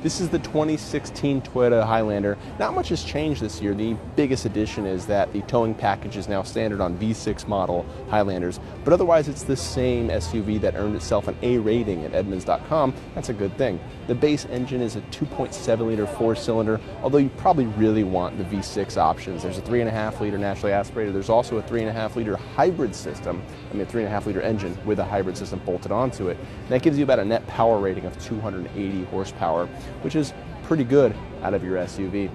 This is the 2016 Toyota Highlander. Not much has changed this year. The biggest addition is that the towing package is now standard on V6 model Highlanders, but otherwise it's the same SUV that earned itself an A rating at Edmunds.com. That's a good thing. The base engine is a 2.7-liter four-cylinder, although you probably really want the V6 options. There's a 3.5-liter naturally aspirated. There's also a 3.5-liter hybrid system, a 3.5-liter engine with a hybrid system bolted onto it. And that gives you about a net power rating of 280 horsepower, which is pretty good out of your SUV.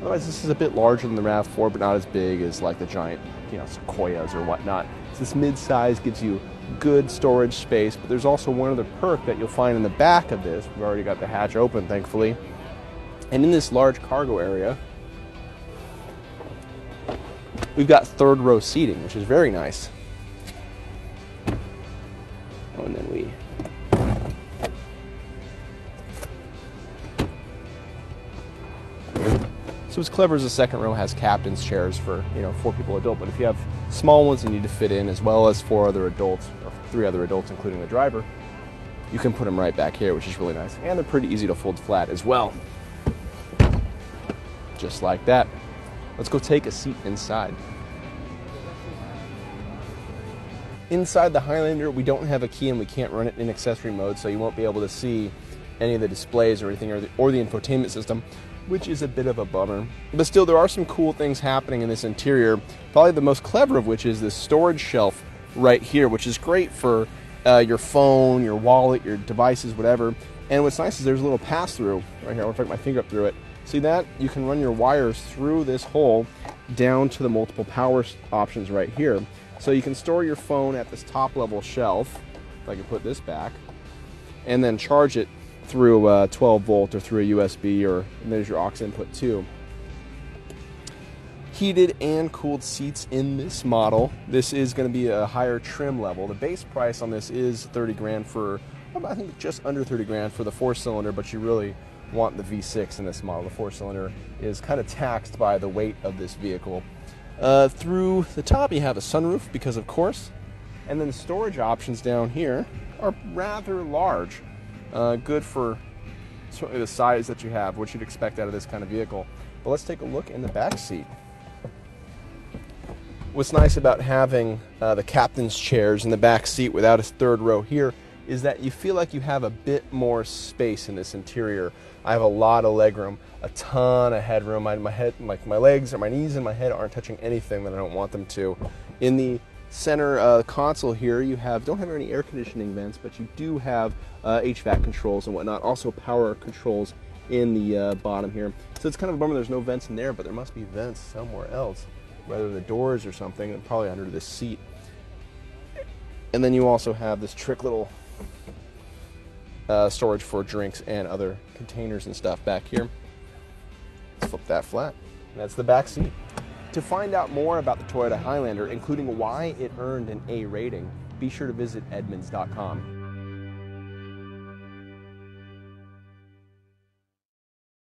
Otherwise, this is a bit larger than the RAV4, but not as big as like the giant, Sequoias or whatnot. So this mid-size gives you good storage space, but there's also one other perk that you'll find in the back of this. We've already got the hatch open, thankfully. And in this large cargo area, we've got third row seating, which is very nice. Oh, and then we So it's clever as the second row has captain's chairs for 4 people adult, but if you have small ones you need to fit in, as well as 4 other adults, or 3 other adults including the driver, you can put them right back here, which is really nice. And they're pretty easy to fold flat as well. Just like that. Let's go take a seat inside. Inside the Highlander, we don't have a key and we can't run it in accessory mode, so you won't be able to see any of the displays or anything, or the infotainment system, which is a bit of a bummer. But still, there are some cool things happening in this interior, probably the most clever of which is this storage shelf right here, which is great for your phone, your wallet, your devices, whatever. And what's nice is there's a little pass-through right here. I'll put my finger up through it. See that? You can run your wires through this hole down to the multiple power options right here. So you can store your phone at this top-level shelf, if I can put this back, and then charge it through a 12 volt or through a USB, and there's your aux input too. Heated and cooled seats in this model. This is going to be a higher trim level. The base price on this is 30 grand for, I think just under 30 grand for the 4-cylinder, but you really want the V6 in this model. The 4-cylinder is kind of taxed by the weight of this vehicle. Through the top you have a sunroof, because of course, and then the storage options down here are rather large. Good for certainly the size that you have, what you'd expect out of this kind of vehicle. But let's take a look in the back seat. What's nice about having the captain's chairs in the back seat without a third row here is that you feel like you have a bit more space in this interior. I have a lot of legroom, a ton of headroom. My legs or my knees and my head aren't touching anything that I don't want them to. In the center console here, you don't have any air conditioning vents, but you do have HVAC controls and whatnot. Also power controls in the bottom here. So it's kind of a bummer there's no vents in there, but there must be vents somewhere else, whether the doors or something, and probably under this seat. And then you also have this trick little storage for drinks and other containers and stuff back here. Let's flip that flat. That's the back seat. To find out more about the Toyota Highlander, including why it earned an A rating, be sure to visit Edmunds.com.